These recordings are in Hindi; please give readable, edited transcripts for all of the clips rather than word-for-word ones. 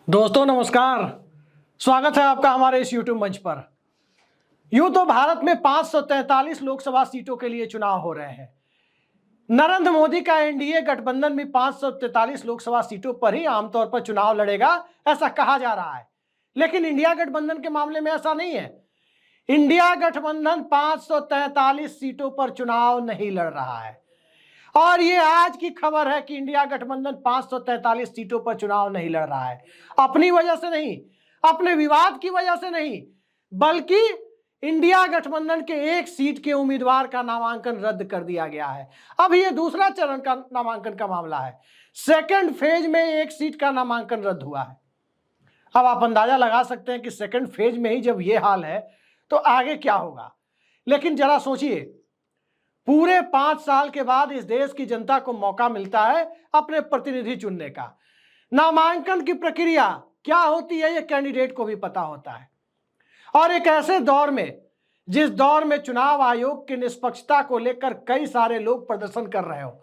दोस्तों नमस्कार। स्वागत है आपका हमारे इस YouTube मंच पर। यूं तो भारत में 543 लोकसभा सीटों के लिए चुनाव हो रहे हैं। नरेंद्र मोदी का एनडीए गठबंधन भी 543 लोकसभा सीटों पर ही आमतौर पर चुनाव लड़ेगा, ऐसा कहा जा रहा है। लेकिन इंडिया गठबंधन के मामले में ऐसा नहीं है। इंडिया गठबंधन 543 सीटों पर चुनाव नहीं लड़ रहा है। और ये आज की खबर है कि इंडिया गठबंधन 543 सीटों पर चुनाव नहीं लड़ रहा है। अपनी वजह से नहीं, अपने विवाद की वजह से नहीं, बल्कि इंडिया गठबंधन के एक सीट के उम्मीदवार का नामांकन रद्द कर दिया गया है। अब ये दूसरा चरण का नामांकन का मामला है। सेकंड फेज में एक सीट का नामांकन रद्द हुआ है। अब आप अंदाजा लगा सकते हैं कि सेकंड फेज में ही जब ये हाल है तो आगे क्या होगा। लेकिन जरा सोचिए, पूरे 5 साल के बाद इस देश की जनता को मौका मिलता है अपने प्रतिनिधि चुनने का। नामांकन की प्रक्रिया क्या होती है, ये कैंडिडेट को भी पता होता है। और एक ऐसे दौर में, जिस दौर में चुनाव आयोग की निष्पक्षता को लेकर कई सारे लोग प्रदर्शन कर रहे हो,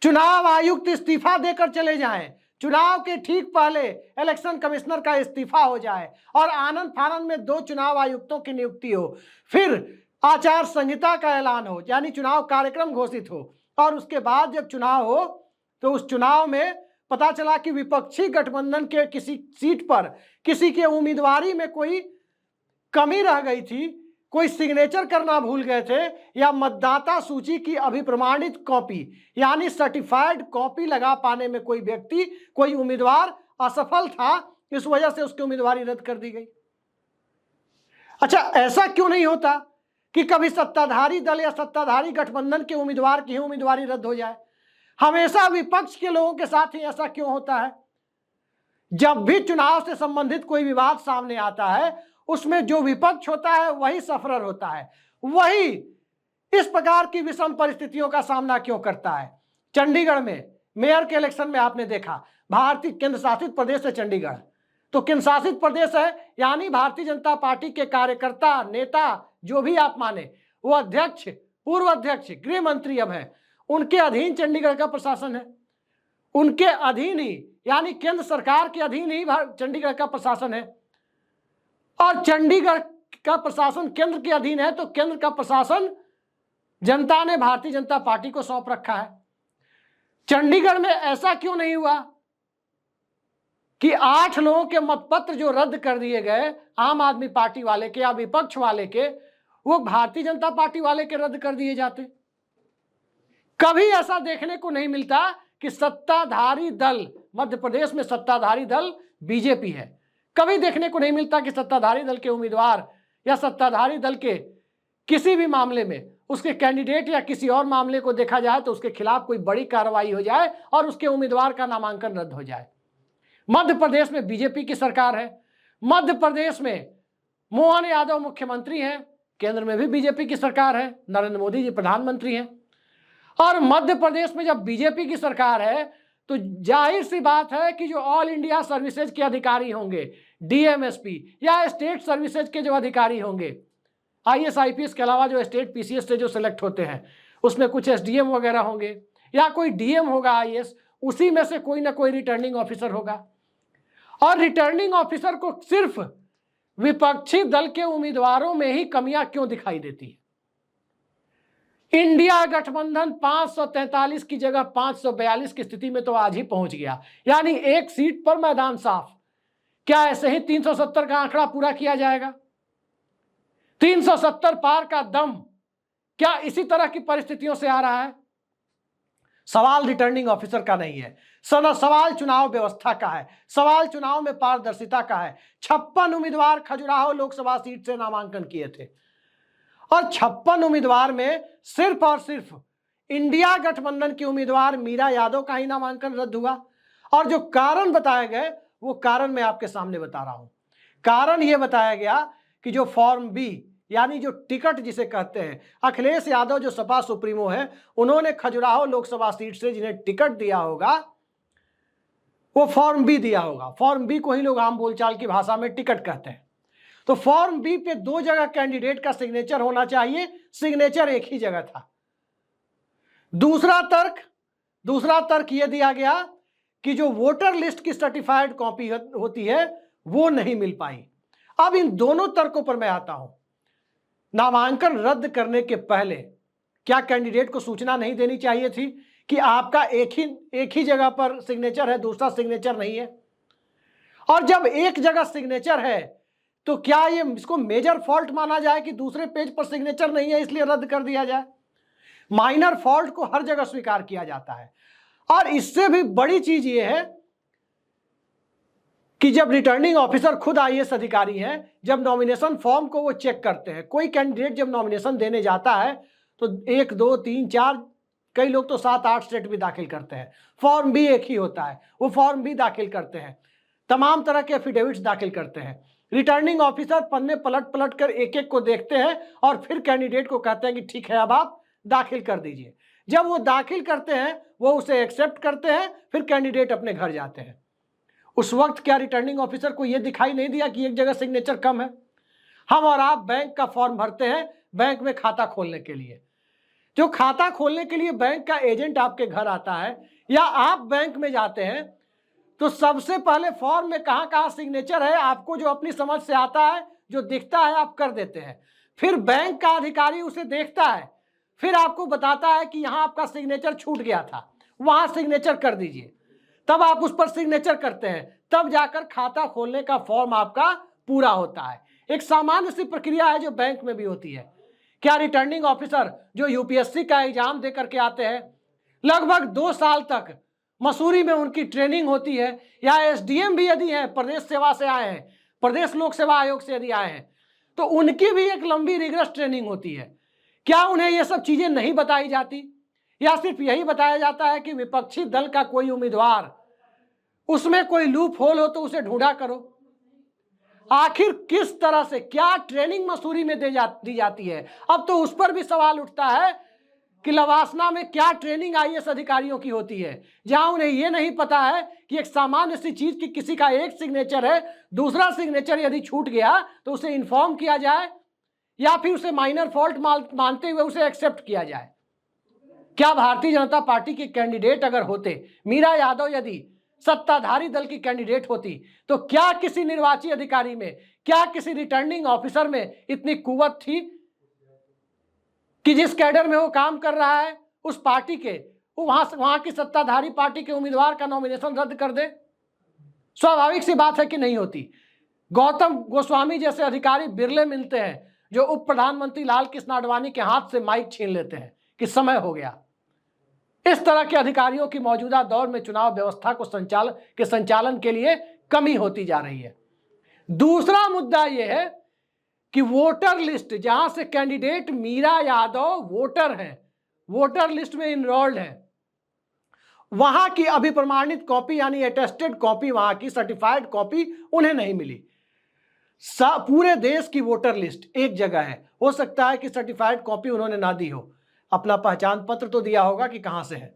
चुनाव आयुक्त इस्तीफा देकर चले जाएं, चुनाव के ठीक पहले इलेक्शन कमिश्नर का इस्तीफा हो जाए और आनंद फानंद में 2 चुनाव आयुक्तों की नियुक्ति हो, फिर आचार संहिता का ऐलान हो, यानी चुनाव कार्यक्रम घोषित हो, और उसके बाद जब चुनाव हो तो उस चुनाव में पता चला कि विपक्षी गठबंधन के किसी सीट पर किसी के उम्मीदवारी में कोई कमी रह गई थी, कोई सिग्नेचर करना भूल गए थे, या मतदाता सूची की अभिप्रमाणित कॉपी यानी सर्टिफाइड कॉपी लगा पाने में कोई व्यक्ति, कोई उम्मीदवार असफल था, इस वजह से उसकी उम्मीदवारी रद्द कर दी गई। अच्छा, ऐसा क्यों नहीं होता कि कभी सत्ताधारी दल या सत्ताधारी गठबंधन के उम्मीदवार की ही उम्मीदवारी रद्द हो जाए? हमेशा विपक्ष के लोगों के साथ ही ऐसा क्यों होता है? जब भी चुनाव से संबंधित कोई विवाद सामने आता है, उसमें जो विपक्ष होता है वही सफरर होता है, वही इस प्रकार की विषम परिस्थितियों का सामना क्यों करता है। चंडीगढ़ में मेयर के इलेक्शन में आपने देखा, भारतीय केंद्र शासित प्रदेश है चंडीगढ़, तो केंद्र शासित प्रदेश है यानी भारतीय जनता पार्टी के कार्यकर्ता, नेता, जो भी आप माने, वो अध्यक्ष, पूर्व अध्यक्ष, गृह मंत्री अब है, उनके अधीन चंडीगढ़ का प्रशासन है। उनके अधीन ही, यानी केंद्र सरकार के अधीन ही चंडीगढ़ का प्रशासन है। और चंडीगढ़ का प्रशासन केंद्र के अधीन है, तो केंद्र का प्रशासन जनता ने भारतीय जनता पार्टी को सौंप रखा है। चंडीगढ़ में ऐसा क्यों नहीं हुआ कि 8 लोगों के मतपत्र जो रद्द कर दिए गए, आम आदमी पार्टी वाले के या विपक्ष वाले के, वो भारतीय जनता पार्टी वाले के रद्द कर दिए जाते? कभी ऐसा देखने को नहीं मिलता कि सत्ताधारी दल, मध्य प्रदेश में सत्ताधारी दल बीजेपी है, कभी देखने को नहीं मिलता कि सत्ताधारी दल के उम्मीदवार या सत्ताधारी दल के किसी भी मामले में उसके कैंडिडेट या किसी और मामले को देखा जाए तो उसके खिलाफ कोई बड़ी कार्रवाई हो जाए और उसके उम्मीदवार का नामांकन रद्द हो जाए। मध्य प्रदेश में बीजेपी की सरकार है, मध्य प्रदेश में मोहन यादव मुख्यमंत्री हैं, केंद्र में भी बीजेपी की सरकार है, नरेंद्र मोदी जी प्रधानमंत्री हैं। और मध्य प्रदेश में जब बीजेपी की सरकार है तो जाहिर सी बात है कि जो ऑल इंडिया सर्विसेज के अधिकारी होंगे, डीएमएसपी या स्टेट सर्विसेज के जो अधिकारी होंगे, आईएएस आईपीएस के अलावा जो स्टेट पीसीएस से जो सिलेक्ट होते हैं, उसमें कुछ एसडीएम वगैरह होंगे या कोई डीएम होगा आईएएस, उसी में से कोई ना कोई रिटर्निंग ऑफिसर होगा। और रिटर्निंग ऑफिसर को सिर्फ विपक्षी दल के उम्मीदवारों में ही कमियां क्यों दिखाई देती है? इंडिया गठबंधन 543 की जगह 542 की स्थिति में तो आज ही पहुंच गया, यानी एक सीट पर मैदान साफ। क्या ऐसे ही 370 का आंकड़ा पूरा किया जाएगा? 370 पार का दम क्या इसी तरह की परिस्थितियों से आ रहा है? सवाल रिटर्निंग ऑफिसर का नहीं है, सवाल चुनाव व्यवस्था का है, सवाल चुनाव में पारदर्शिता का है। 56 उम्मीदवार खजुराहो लोकसभा सीट से नामांकन किए थे और 56 उम्मीदवार में सिर्फ और सिर्फ इंडिया गठबंधन के उम्मीदवार मीरा यादव का ही नामांकन रद्द हुआ। और जो कारण बताए गए वो कारण मैं आपके सामने बता रहा हूं। कारण यह बताया गया कि जो फॉर्म बी यानी जो टिकट जिसे कहते हैं, अखिलेश यादव जो सपा सुप्रीमो है, उन्होंने खजुराहो लोकसभा सीट से जिन्हें टिकट दिया होगा वो फॉर्म बी दिया होगा। फॉर्म बी को ही लोग आम बोलचाल की भाषा में टिकट कहते हैं। तो फॉर्म बी पे 2 जगह कैंडिडेट का सिग्नेचर होना चाहिए, सिग्नेचर एक ही जगह था। दूसरा तर्क यह दिया गया कि जो वोटर लिस्ट की सर्टिफाइड कॉपी होती है वो नहीं मिल पाई। अब इन दोनों तर्कों पर मैं आता हूं। नामांकन रद्द करने के पहले क्या कैंडिडेट को सूचना नहीं देनी चाहिए थी कि आपका एक ही जगह पर सिग्नेचर है, दूसरा सिग्नेचर नहीं है? और जब एक जगह सिग्नेचर है तो क्या ये इसको मेजर फॉल्ट माना जाए कि दूसरे पेज पर सिग्नेचर नहीं है इसलिए रद्द कर दिया जाए? माइनर फॉल्ट को हर जगह स्वीकार किया जाता है। और इससे भी बड़ी चीज ये है कि जब रिटर्निंग ऑफिसर खुद आईएएस अधिकारी हैं, जब नॉमिनेशन फॉर्म को वो चेक करते हैं, कोई कैंडिडेट जब नॉमिनेशन देने जाता है तो 1 2 3 4 कई लोग तो 7 8 सेट भी दाखिल करते हैं, फॉर्म भी एक ही होता है, वो फॉर्म भी दाखिल करते हैं, तमाम तरह के एफिडेविट्स दाखिल करते हैं। रिटर्निंग ऑफिसर पन्ने पलट पलट कर एक एक को देखते हैं और फिर कैंडिडेट को कहते हैं कि ठीक है अब आप दाखिल कर दीजिए। जब वो दाखिल करते हैं वो उसे एक्सेप्ट करते हैं, फिर कैंडिडेट अपने घर जाते हैं। उस वक्त क्या रिटर्निंग ऑफिसर को यह दिखाई नहीं दिया कि एक जगह सिग्नेचर कम है? हम और आप बैंक का फॉर्म भरते हैं बैंक में खाता खोलने के लिए। जो खाता खोलने के लिए बैंक का एजेंट आपके घर आता है या आप बैंक में जाते हैं तो सबसे पहले फॉर्म में कहां कहां सिग्नेचर है आपको जो अपनी समझ से आता है, जो दिखता है आप कर देते हैं। फिर बैंक का अधिकारी उसे देखता है, फिर आपको बताता है कि यहां आपका सिग्नेचर छूट गया था, वहां सिग्नेचर कर दीजिए। तब आप उस पर सिग्नेचर करते हैं, तब जाकर खाता खोलने का फॉर्म आपका पूरा होता है। एक सामान्य सी प्रक्रिया है जो बैंक में भी होती है। क्या रिटर्निंग ऑफिसर जो यूपीएससी का एग्जाम दे करके आते हैं, लगभग 2 साल तक मसूरी में उनकी ट्रेनिंग होती है, या एसडीएम भी यदि है, प्रदेश सेवा से आए हैं, प्रदेश लोक सेवा आयोग से यदि आए हैं, तो उनकी भी एक लंबी रिगरस ट्रेनिंग होती है। क्या उन्हें ये सब चीजें नहीं बताई जाती, या सिर्फ यही बताया जाता है कि विपक्षी दल का कोई उम्मीदवार उसमें कोई लूप होल हो तो उसे ढूंढा करो? आखिर किस तरह से क्या ट्रेनिंग मसूरी में दी जाती है? अब तो उस पर भी सवाल उठता है कि लवासना में क्या ट्रेनिंग आईएएस अधिकारियों की होती है, जहां उन्हें यह नहीं पता है कि एक सामान्य सी चीज की किसी का एक सिग्नेचर है, दूसरा सिग्नेचर यदि छूट गया तो उसे इन्फॉर्म किया जाए या फिर उसे माइनर फॉल्ट मानते हुए उसे एक्सेप्ट किया जाए। क्या भारतीय जनता पार्टी के कैंडिडेट अगर होते, मीरा यादव यदि सत्ताधारी दल की कैंडिडेट होती, तो क्या किसी निर्वाची अधिकारी में, क्या किसी रिटर्निंग ऑफिसर में इतनी कुवत थी कि जिस कैडर में वो काम कर रहा है उस पार्टी के, वहां की सत्ताधारी पार्टी के उम्मीदवार का नॉमिनेशन रद्द कर दे? स्वाभाविक सी बात है कि नहीं होती। गौतम गोस्वामी जैसे अधिकारी बिरले मिलते हैं जो उप प्रधानमंत्री लाल कृष्ण आडवाणी के हाथ से माइक छीन लेते हैं कि समय हो गया। इस तरह के अधिकारियों की मौजूदा दौर में चुनाव व्यवस्था को संचालन के लिए कमी होती जा रही है। दूसरा मुद्दा यह है कि वोटर लिस्ट, जहां से कैंडिडेट मीरा यादव वोटर हैं, वोटर लिस्ट में इनरोल्ड है, वहां की अभिप्रमाणित कॉपी यानी अटेस्टेड कॉपी, वहां की सर्टिफाइड कॉपी उन्हें नहीं मिली। पूरे देश की वोटर लिस्ट एक जगह है, हो सकता है कि सर्टिफाइड कॉपी उन्होंने ना दी हो, अपना पहचान पत्र तो दिया होगा कि कहां से है,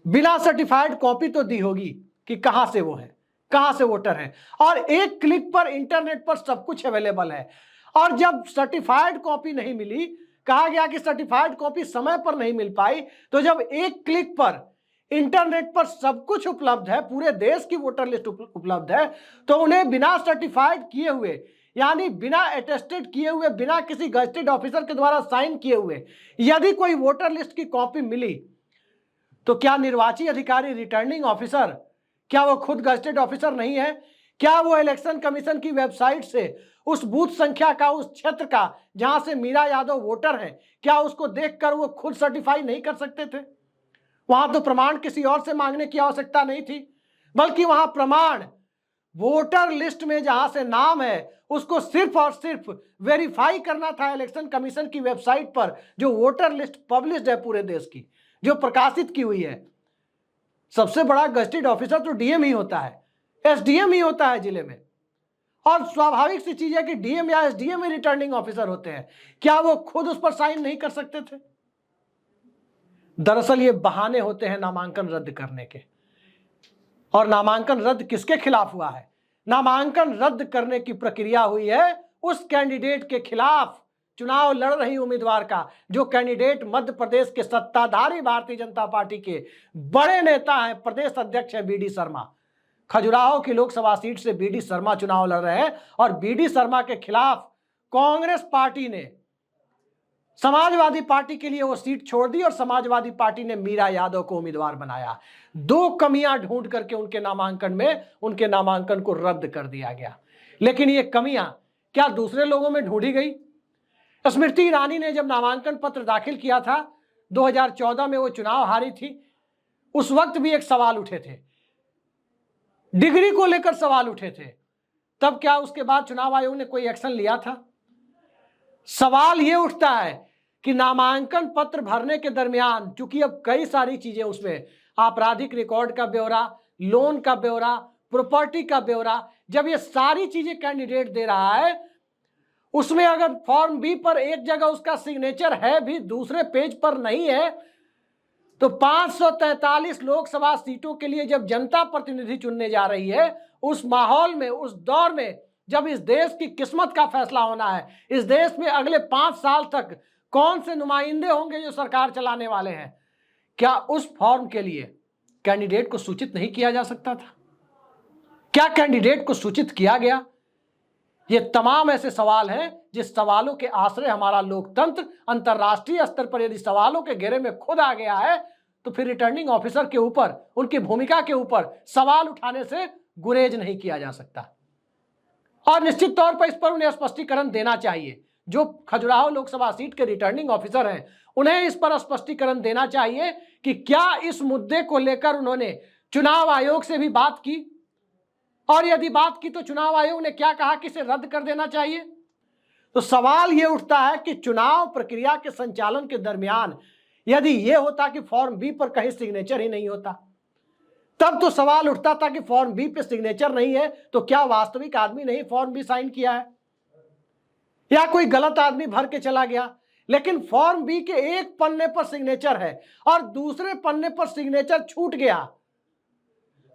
बिना सर्टिफाइड कॉपी तो दी होगी कि कहां से वो है, कहां से वोटर है। और एक क्लिक पर इंटरनेट पर सब कुछ अवेलेबल है। और जब सर्टिफाइड कॉपी नहीं मिली, कहा गया कि सर्टिफाइड कॉपी समय पर नहीं मिल पाई, तो जब एक क्लिक पर इंटरनेट पर सब कुछ उपलब्ध है, पूरे देश की वोटर लिस्ट उपलब्ध है, तो उन्हें बिना सर्टिफाइड किए हुए, यानी बिना अटेस्टेड किए हुए, बिना किसी गजेटेड ऑफिसर के द्वारा साइन किए हुए यदि कोई वोटर लिस्ट की कॉपी मिली, तो क्या निर्वाची अधिकारी रिटर्निंग ऑफिसर, क्या वो खुद गजेटेड ऑफिसर नहीं है? क्या वो इलेक्शन कमीशन की वेबसाइट से उस बूथ संख्या का, उस क्षेत्र का जहां से मीरा यादव वोटर है, क्या उसको देखकर वो खुद सर्टिफाई नहीं कर सकते थे? वहां तो प्रमाण किसी और से मांगने की आवश्यकता नहीं थी, बल्कि वहां प्रमाण वोटर लिस्ट में जहां से नाम है उसको सिर्फ और सिर्फ वेरीफाई करना था इलेक्शन कमीशन की वेबसाइट पर, जो वोटर लिस्ट पब्लिश्ड है पूरे देश की, जो प्रकाशित की हुई है। सबसे बड़ा गजेटेड ऑफिसर तो डीएम ही होता है, एसडीएम ही होता है जिले में, और स्वाभाविक सी चीज है कि डीएम या एसडीएम ही रिटर्निंग ऑफिसर होते हैं। क्या वो खुद उस पर साइन नहीं कर सकते थे? दरअसल ये बहाने होते हैं नामांकन रद्द करने के। और नामांकन रद्द किसके खिलाफ हुआ है? नामांकन रद्द करने की प्रक्रिया हुई है उस कैंडिडेट के खिलाफ चुनाव लड़ रही उम्मीदवार का, जो कैंडिडेट मध्य प्रदेश के सत्ताधारी भारतीय जनता पार्टी के बड़े नेता हैं, प्रदेश अध्यक्ष है बीडी शर्मा। खजुराहो की लोकसभा सीट से बीडी शर्मा चुनाव लड़ रहे हैं और बीडी शर्मा के खिलाफ कांग्रेस पार्टी ने समाजवादी पार्टी के लिए वो सीट छोड़ दी और समाजवादी पार्टी ने मीरा यादव को उम्मीदवार बनाया। दो कमियां ढूंढ करके उनके नामांकन को रद्द कर दिया गया। लेकिन ये कमियां क्या दूसरे लोगों में ढूंढी गई? स्मृति ईरानी ने जब नामांकन पत्र दाखिल किया था 2014 में, वो चुनाव हारी थी, उस वक्त भी एक सवाल उठे थे, डिग्री को लेकर सवाल उठे थे। तब क्या उसके बाद चुनाव आयोग ने कोई एक्शन लिया था? सवाल यह उठता है कि नामांकन पत्र भरने के दरमियान, चूंकि अब कई सारी चीजें उसमें, आपराधिक रिकॉर्ड का ब्यौरा, लोन का ब्यौरा, प्रॉपर्टी का ब्यौरा, जब ये सारी चीजें कैंडिडेट दे रहा है, उसमें अगर फॉर्म बी पर एक जगह उसका सिग्नेचर है भी, दूसरे पेज पर नहीं है, तो 543 लोकसभा सीटों के लिए जब जनता प्रतिनिधि चुनने जा रही है, उस माहौल में, उस दौर में, जब इस देश की किस्मत का फैसला होना है, इस देश में अगले 5 साल तक कौन से नुमाइंदे होंगे जो सरकार चलाने वाले हैं, क्या उस फॉर्म के लिए कैंडिडेट को सूचित नहीं किया जा सकता था? क्या कैंडिडेट को सूचित किया गया? ये तमाम ऐसे सवाल हैं जिस सवालों के आश्रय हमारा लोकतंत्र अंतर्राष्ट्रीय स्तर पर यदि सवालों के घेरे में खुद आ गया है, तो फिर रिटर्निंग ऑफिसर के ऊपर, उनकी भूमिका के ऊपर सवाल उठाने से गुरेज नहीं किया जा सकता। और निश्चित तौर पर इस पर उन्हें स्पष्टीकरण देना चाहिए। जो खजुराहो लोकसभा सीट के रिटर्निंग ऑफिसर हैं, उन्हें इस पर स्पष्टीकरण देना चाहिए कि क्या इस मुद्दे को लेकर उन्होंने चुनाव आयोग से भी बात की, और यदि बात की तो चुनाव आयोग ने क्या कहा कि इसे रद्द कर देना चाहिए। तो सवाल यह उठता है कि चुनाव प्रक्रिया के संचालन के दरमियान यदि यह होता कि फॉर्म बी पर कहीं सिग्नेचर ही नहीं होता, तब तो सवाल उठता था कि फॉर्म बी पे सिग्नेचर नहीं है तो क्या वास्तविक आदमी ने फॉर्म बी साइन किया है, या कोई गलत आदमी भर के चला गया। लेकिन फॉर्म बी के एक पन्ने पर सिग्नेचर है और दूसरे पन्ने पर सिग्नेचर छूट गया,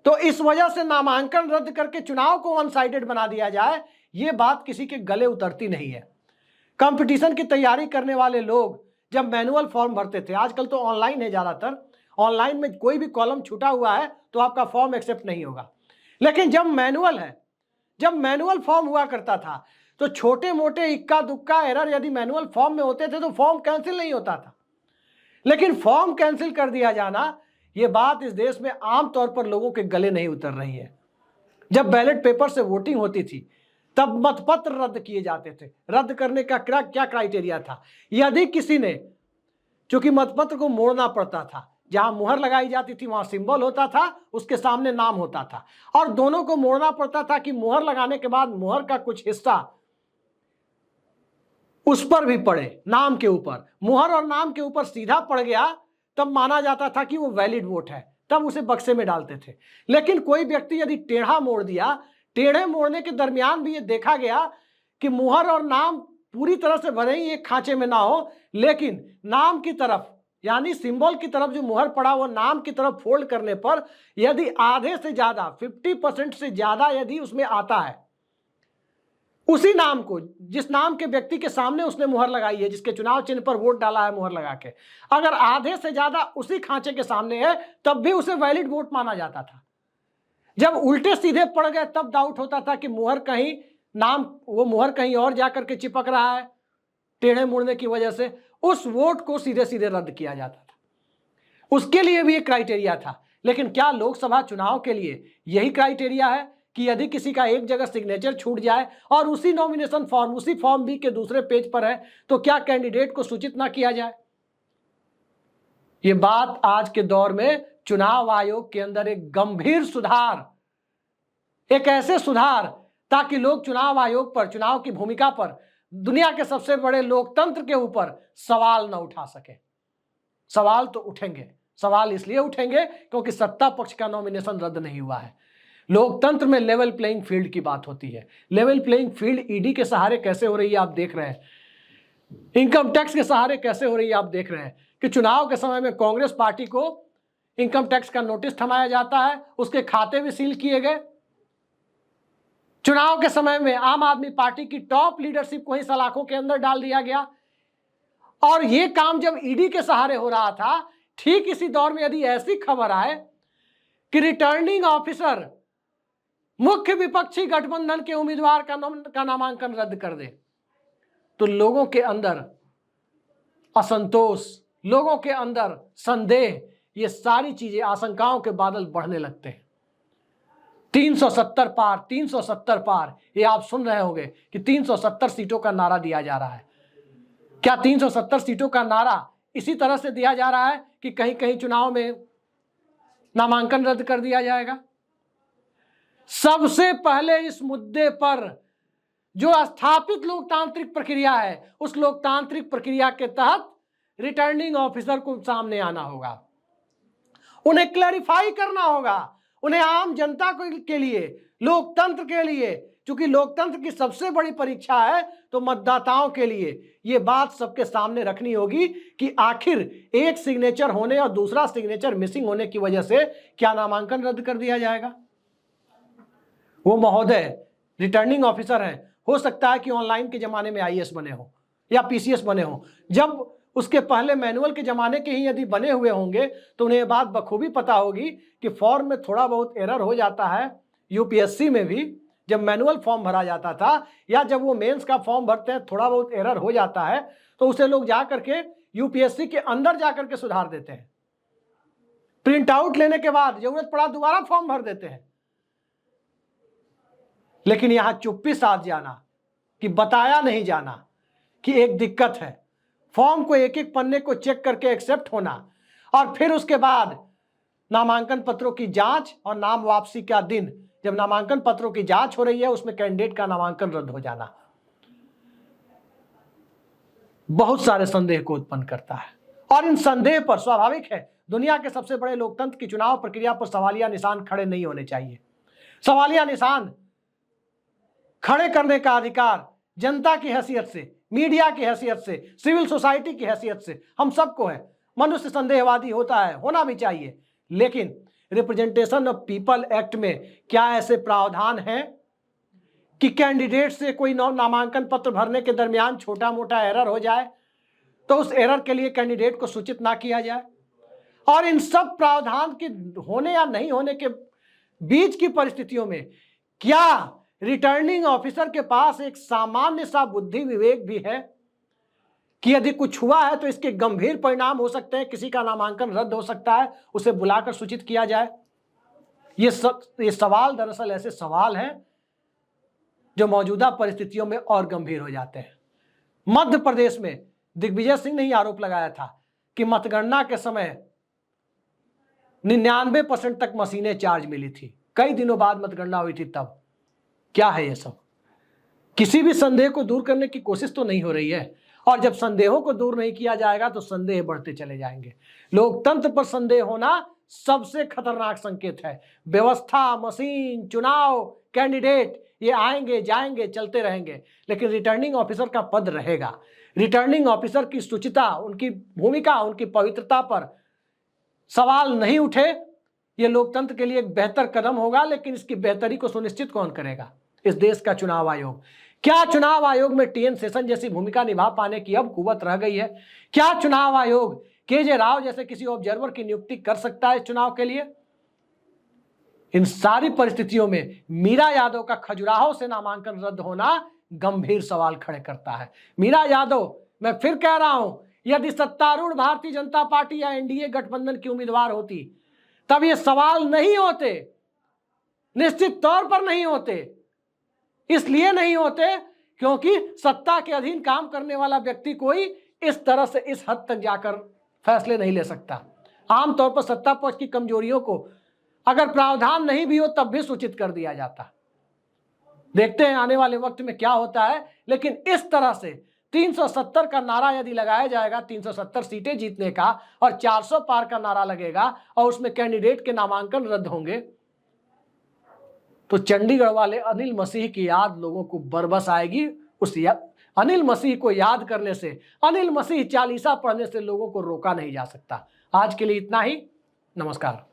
तो इस वजह से नामांकन रद्द करके चुनाव को वन साइडेड बना दिया जाए, यह बात किसी के गले उतरती नहीं है। कंपटीशन की तैयारी करने वाले लोग जब मैनुअल फॉर्म भरते थे, आजकल तो ऑनलाइन है, ज्यादातर ऑनलाइन में कोई भी कॉलम छूटा हुआ है तो आपका फॉर्म एक्सेप्ट नहीं होगा। लेकिन जब मैनुअल है, जब मैनुअल फॉर्म हुआ करता था, तो छोटे मोटे इक्का दुक्का एरर यदि मैनुअल फॉर्म में होते थे तो फॉर्म कैंसिल नहीं होता था। लेकिन फॉर्म कैंसिल कर दिया जाना, यह बात इस देश में आमतौर पर लोगों के गले नहीं उतर रही है। जब बैलेट पेपर से वोटिंग होती थी तब मतपत्र रद्द किए जाते थे। रद्द करने का क्या क्राइटेरिया था? यदि किसी ने, चूंकि मतपत्र को मोड़ना पड़ता था, जहां मुहर लगाई जाती थी वहां सिंबल होता था, उसके सामने नाम होता था, और दोनों को मोड़ना पड़ता था कि मुहर लगाने के बाद मुहर का कुछ हिस्सा उस पर भी पड़े, नाम के ऊपर। मुहर और नाम के ऊपर सीधा पड़ गया तब माना जाता था कि वो वैलिड वोट है, तब उसे बक्से में डालते थे। लेकिन कोई व्यक्ति यदि टेढ़ा मोड़ दिया, टेढ़े मोड़ने के दरमियान भी ये देखा गया कि मुहर और नाम पूरी तरह से भले ही एक खांचे में ना हो, लेकिन नाम की तरफ, यानी सिंबल की तरफ जो मुहर पड़ा वो नाम की तरफ फोल्ड करने पर यदि आधे से ज्यादा, 50% से ज्यादा यदि उसमें आता है, उसी नाम को, जिस नाम के व्यक्ति के सामने उसने मुहर लगाई है, जिसके चुनाव चिन्ह पर वोट डाला है मुहर लगा के, अगर आधे से ज्यादा उसी खांचे के सामने है तब भी उसे वैलिड वोट माना जाता था। जब उल्टे सीधे पड़ गए तब डाउट होता था कि मुहर कहीं, नाम, वो मुहर कहीं और जाकर के चिपक रहा है, टेढ़े मुड़ने की वजह से उस वोट को सीधे सीधे रद्द किया जाता था। उसके लिए भी एक क्राइटेरिया था। लेकिन क्या लोकसभा चुनाव के लिए यही क्राइटेरिया है कि यदि किसी का एक जगह सिग्नेचर छूट जाए और उसी नॉमिनेशन फॉर्म, उसी फॉर्म बी के दूसरे पेज पर है, तो क्या कैंडिडेट को सूचित ना किया जाए? यह बात आज के दौर में चुनाव आयोग के अंदर एक गंभीर सुधार, एक ऐसे सुधार ताकि लोग चुनाव आयोग पर, चुनाव की भूमिका पर, दुनिया के सबसे बड़े लोकतंत्र के ऊपर सवाल न उठा सके। सवाल तो उठेंगे, सवाल इसलिए उठेंगे क्योंकि सत्ता पक्ष का नॉमिनेशन रद्द नहीं हुआ है। लोकतंत्र में लेवल प्लेइंग फील्ड की बात होती है। लेवल प्लेइंग फील्ड ईडी के सहारे कैसे हो रही है आप देख रहे हैं, इनकम टैक्स के सहारे कैसे हो रही है आप देख रहे हैं कि चुनाव के समय में कांग्रेस पार्टी को इनकम टैक्स का नोटिस थमाया जाता है, उसके खाते भी सील किए गए। चुनाव के समय में आम आदमी पार्टी की टॉप लीडरशिप को ही सलाखों के अंदर डाल दिया गया। और यह काम जब ईडी के सहारे हो रहा था, ठीक इसी दौर में यदि ऐसी खबर आए कि रिटर्निंग ऑफिसर मुख्य विपक्षी गठबंधन के उम्मीदवार का नामांकन रद्द कर दे, तो लोगों के अंदर असंतोष, लोगों के अंदर संदेह, ये सारी चीजें, आशंकाओं के बादल बढ़ने लगते हैं। 370 पार, 370 पार, ये आप सुन रहे होंगे कि 370 सीटों का नारा दिया जा रहा है। क्या 370 सीटों का नारा इसी तरह से दिया जा रहा है कि कहीं कहीं चुनाव में नामांकन रद्द कर दिया जाएगा? सबसे पहले इस मुद्दे पर जो स्थापित लोकतांत्रिक प्रक्रिया है, उस लोकतांत्रिक प्रक्रिया के तहत रिटर्निंग ऑफिसर को सामने आना होगा, उन्हें क्लैरिफाई करना होगा, उन्हें आम जनता के लिए, लोकतंत्र के लिए, क्योंकि लोकतंत्र की सबसे बड़ी परीक्षा है, तो मतदाताओं के लिए यह बात सबके सामने रखनी होगी कि आखिर एक सिग्नेचर होने और दूसरा सिग्नेचर मिसिंग होने की वजह से क्या नामांकन रद्द कर दिया जाएगा? वो महोदय रिटर्निंग ऑफिसर हैं, हो सकता है कि ऑनलाइन के जमाने में आईएएस बने हो या पीसीएस बने हो, जब उसके पहले मैनुअल के जमाने के ही यदि बने हुए होंगे तो उन्हें बात बखूबी पता होगी कि फॉर्म में थोड़ा बहुत एरर हो जाता है। यूपीएससी में भी जब मैनुअल फॉर्म भरा जाता था या जब वो मेंस का फॉर्म भरते हैं, थोड़ा बहुत एरर हो जाता है तो उसे लोग जाकर के यूपीएससी के अंदर जाकर के सुधार देते हैं। प्रिंट आउट लेने के बाद जरूरत पड़ा दोबारा फॉर्म भर देते हैं। लेकिन यहां चुप्पी साध जाना कि बताया नहीं जाना कि एक दिक्कत है, फॉर्म को एक एक पन्ने को चेक करके एक्सेप्ट होना और फिर उसके बाद नामांकन पत्रों की जांच और नाम वापसी का दिन, जब नामांकन पत्रों की जांच हो रही है उसमें कैंडिडेट का नामांकन रद्द हो जाना बहुत सारे संदेह को उत्पन्न करता है। और इन संदेह पर स्वाभाविक है दुनिया के सबसे बड़े लोकतंत्र की चुनाव प्रक्रिया पर सवालिया निशान खड़े नहीं होने चाहिए। सवालिया निशान खड़े करने का अधिकार जनता की हैसियत से, मीडिया की हैसियत से, सिविल सोसाइटी की हैसियत से हम सबको है। मनुष्य संदेहवादी होता है, होना भी चाहिए, लेकिन रिप्रेजेंटेशन ऑफ पीपल एक्ट में क्या ऐसे प्रावधान हैं कि कैंडिडेट से कोई नामांकन पत्र भरने के दरमियान छोटा मोटा एरर हो जाए तो उस एरर के लिए कैंडिडेट को सूचित ना किया जाए? और इन सब प्रावधान के होने या नहीं होने के बीच की परिस्थितियों में क्या रिटर्निंग ऑफिसर के पास एक सामान्य सा बुद्धि विवेक भी है कि यदि कुछ हुआ है तो इसके गंभीर परिणाम हो सकते हैं, किसी का नामांकन रद्द हो सकता है, उसे बुलाकर सूचित किया जाए? ये सवाल दरअसल ऐसे सवाल हैं जो मौजूदा परिस्थितियों में और गंभीर हो जाते हैं। मध्य प्रदेश में दिग्विजय सिंह ने ही आरोप लगाया था कि मतगणना के समय 99% तक मशीनें चार्ज मिली थी, कई दिनों बाद मतगणना हुई थी तब। क्या है ये सब? किसी भी संदेह को दूर करने की कोशिश तो नहीं हो रही है, और जब संदेहों को दूर नहीं किया जाएगा तो संदेह बढ़ते चले जाएंगे। लोकतंत्र पर संदेह होना सबसे खतरनाक संकेत है। व्यवस्था, मशीन, चुनाव, कैंडिडेट, ये आएंगे जाएंगे चलते रहेंगे, लेकिन रिटर्निंग ऑफिसर का पद रहेगा। रिटर्निंग ऑफिसर की शुचिता, उनकी भूमिका, उनकी पवित्रता पर सवाल नहीं उठे, ये लोकतंत्र के लिए एक बेहतर कदम होगा। लेकिन इसकी बेहतरी को सुनिश्चित कौन करेगा? इस देश का चुनाव आयोग। क्या चुनाव आयोग में टीएन शेषन जैसी भूमिका निभा पाने की अब कुवत रह गई है? क्या चुनाव आयोग केजे राव जैसे किसी ऑब्जर्वर की नियुक्ति कर सकता है इस चुनाव के लिए? इन सारी परिस्थितियों में मीरा यादव का खजुराहो से नामांकन रद्द होना गंभीर सवाल खड़े करता है। मीरा यादव, मैं फिर कह रहा हूं, यदि सत्तारूढ़ भारतीय जनता पार्टी या एनडीए गठबंधन की उम्मीदवार होती तब ये सवाल नहीं होते, निश्चित तौर पर नहीं होते। इसलिए नहीं होते क्योंकि सत्ता के अधीन काम करने वाला व्यक्ति कोई इस तरह से इस हद तक जाकर फैसले नहीं ले सकता। आमतौर पर सत्ता पक्ष की कमजोरियों को अगर प्रावधान नहीं भी हो तब भी सूचित कर दिया जाता। देखते हैं आने वाले वक्त में क्या होता है। लेकिन इस तरह से 370 का नारा यदि लगाया जाएगा, 370 सीटें जीतने का, और 400 पार का नारा लगेगा और उसमें कैंडिडेट के नामांकन रद्द होंगे, तो चंडीगढ़ वाले अनिल मसीह की याद लोगों को बरबस आएगी। उस अनिल मसीह को याद करने से, अनिल मसीह चालीसा पढ़ने से लोगों को रोका नहीं जा सकता। आज के लिए इतना ही। नमस्कार।